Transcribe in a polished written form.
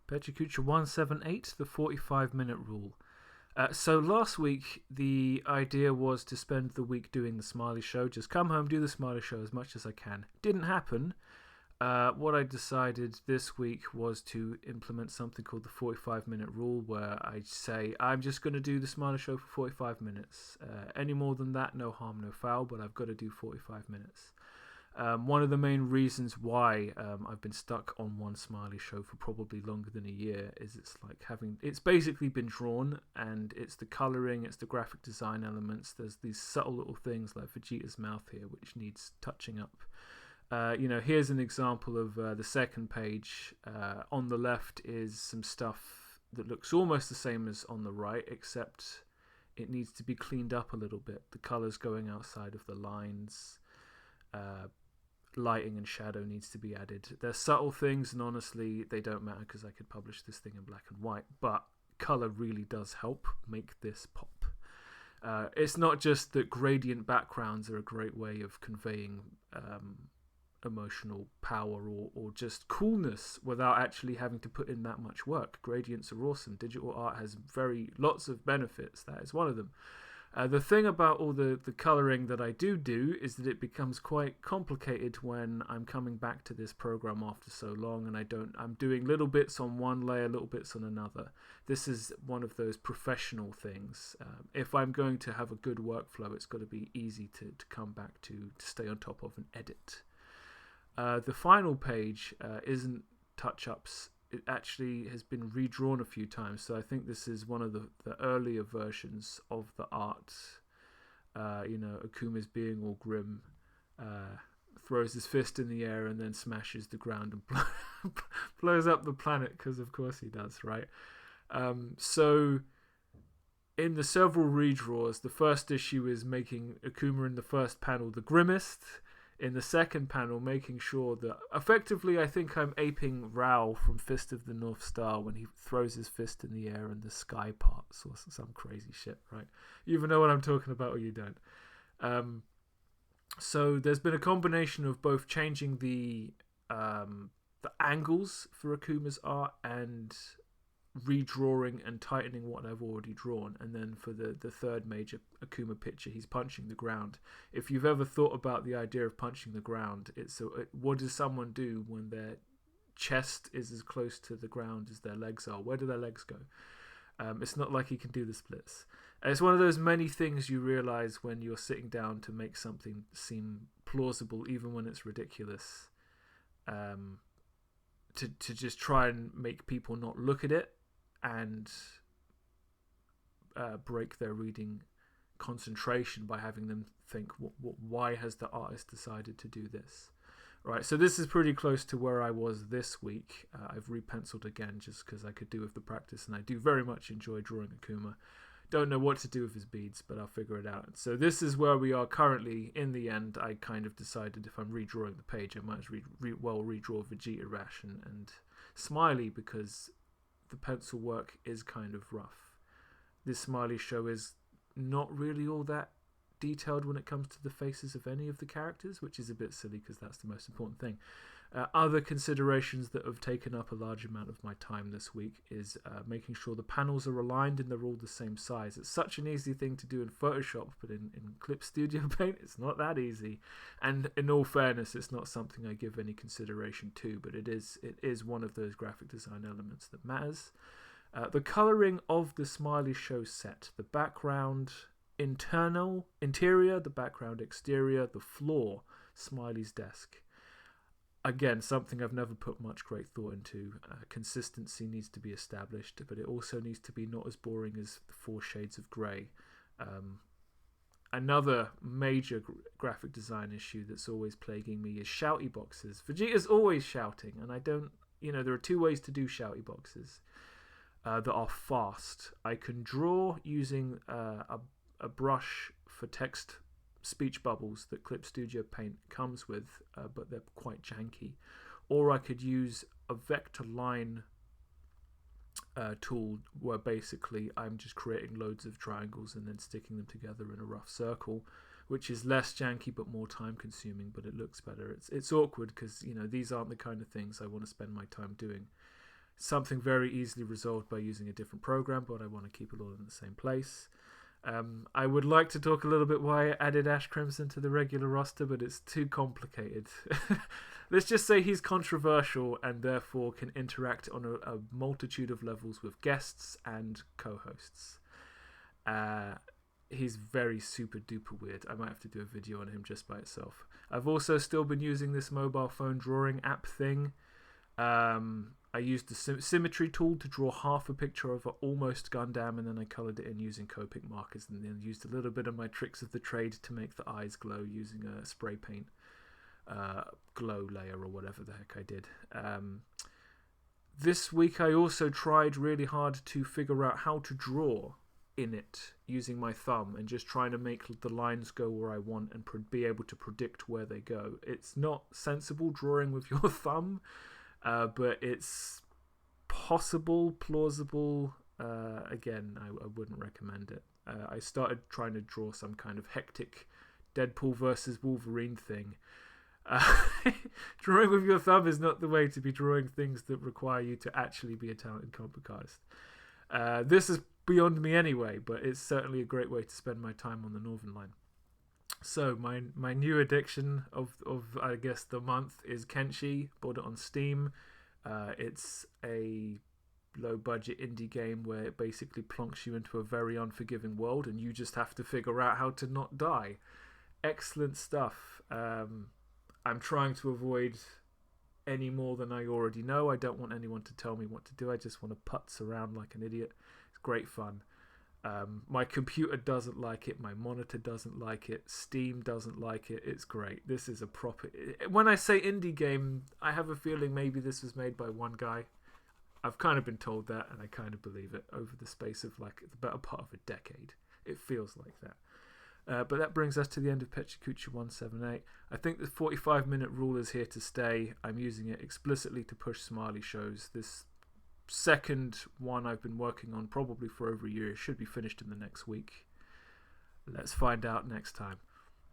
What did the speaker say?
Pecha Kucha 178, the 45-minute rule. So last week, the idea was to spend the week doing the Smiley Show. Just come home, do the Smiley Show as much as I can. Didn't happen. What I decided this week was to implement something called the 45-minute rule, where I say, I'm just going to do the Smiley Show for 45 minutes. Any more than that, no harm, no foul, but I've got to do 45 minutes. One of the main reasons why I've been stuck on one Smiley Show for probably longer than a year is it's basically been drawn, and it's the colouring, it's the graphic design elements. There's these subtle little things like Vegeta's mouth here, which needs touching up. Here's an example of the second page. On the left is some stuff that looks almost the same as on the right, except it needs to be cleaned up a little bit. The colours going outside of the lines. Lighting and shadow needs to be added. They're subtle things, and honestly, they don't matter because I could publish this thing in black and white, but colour really does help make this pop. It's not just that gradient backgrounds are a great way of conveying emotional power or just coolness without actually having to put in that much work. Gradients are awesome. Digital art has lots of benefits. That is one of them. The thing about all the colouring that I do is that it becomes quite complicated when I'm coming back to this program after so long, and I'm doing little bits on one layer, little bits on another. This is one of those professional things. If I'm going to have a good workflow, it's got to be easy to come back to stay on top of and edit. The final page isn't touch-ups. It actually has been redrawn a few times, so I think this is one of the earlier versions of the art. Akuma's being all grim, throws his fist in the air and then smashes the ground and blows up the planet, because of course he does, right? So in the several redraws, the first issue is making Akuma in the first panel the grimmest. In the second panel, making sure that effectively I think I'm aping Rao from Fist of the North Star when he throws his fist in the air and the sky parts or some crazy shit, right? You either know what I'm talking about or you don't. So there's been a combination of both changing the angles for Akuma's art and redrawing and tightening what I've already drawn. And then for the third major Akuma picture, he's punching the ground. If you've ever thought about the idea of punching the ground, what does someone do when their chest is as close to the ground as their legs are? Where do their legs go? It's not like he can do the splits. It's one of those many things you realize when you're sitting down to make something seem plausible, even when it's ridiculous, to just try and make people not look at it and break their reading concentration by having them think, why has the artist decided to do this? Right, so this is pretty close to where I was this week. I've repenciled again just because I could do with the practice, and I do very much enjoy drawing Akuma. Don't know what to do with his beads, but I'll figure it out. So this is where we are currently. In the end, I kind of decided if I'm redrawing the page, I might as well redraw Vegeta, Rash, and Smiley, because the pencil work is kind of rough. This Smiley Show is not really all that detailed when it comes to the faces of any of the characters, which is a bit silly because that's the most important thing. Other considerations that have taken up a large amount of my time this week is making sure the panels are aligned and they're all the same size. It's such an easy thing to do in Photoshop, but in Clip Studio Paint, it's not that easy. And in all fairness, it's not something I give any consideration to, but it is one of those graphic design elements that matters. The colouring of the Smiley Show set, the background interior, the background exterior, the floor, Smiley's desk. Again, something I've never put much great thought into. Consistency needs to be established, but it also needs to be not as boring as the 4 Shades of Grey. Another major graphic design issue that's always plaguing me is shouty boxes. Vegeta's always shouting, and I don't... there are 2 ways to do shouty boxes that are fast. I can draw using a brush for text speech bubbles that Clip Studio Paint comes with, but they're quite janky. Or I could use a vector line tool where basically I'm just creating loads of triangles and then sticking them together in a rough circle, which is less janky but more time consuming, but it looks better. It's awkward because these aren't the kind of things I want to spend my time doing. something very easily resolved by using a different program, but I want to keep it all in the same place. I would like to talk a little bit why I added Ash Crimson to the regular roster, but it's too complicated. Let's just say he's controversial and therefore can interact on a multitude of levels with guests and co-hosts. He's very super duper weird. I might have to do a video on him just by itself. I've also still been using this mobile phone drawing app thing. I used the symmetry tool to draw half a picture of an almost Gundam, and then I coloured it in using Copic markers, and then used a little bit of my tricks of the trade to make the eyes glow using a spray paint glow layer or whatever the heck I did. This week I also tried really hard to figure out how to draw in it using my thumb and just trying to make the lines go where I want and be able to predict where they go. It's not sensible drawing with your thumb, but it's possible, plausible. Again, I wouldn't recommend it. I started trying to draw some kind of hectic Deadpool versus Wolverine thing. Drawing with your thumb is not the way to be drawing things that require you to actually be a talented comic artist. This is beyond me anyway, but it's certainly a great way to spend my time on the Northern Line. So my new addiction of I guess the month is Kenshi. Bought it on Steam. It's a low budget indie game where it basically plonks you into a very unforgiving world and you just have to figure out how to not die. Excellent stuff. I'm trying to avoid any more than I already know. I don't want anyone to tell me what to do. I just want to putz around like an idiot. It's great fun. My computer doesn't like it. My monitor doesn't like it. Steam doesn't like it. It's great. This is a proper... When I say indie game, I have a feeling maybe this was made by one guy. I've kind of been told that, and I kind of believe it over the space of like the better part of a decade. It feels like that. But that brings us to the end of Pecha Kucha 178. I think the 45-minute rule is here to stay. I'm using it explicitly to push Smiley shows. This second one I've been working on probably for over a year. It should be finished in the next week. Let's find out next time.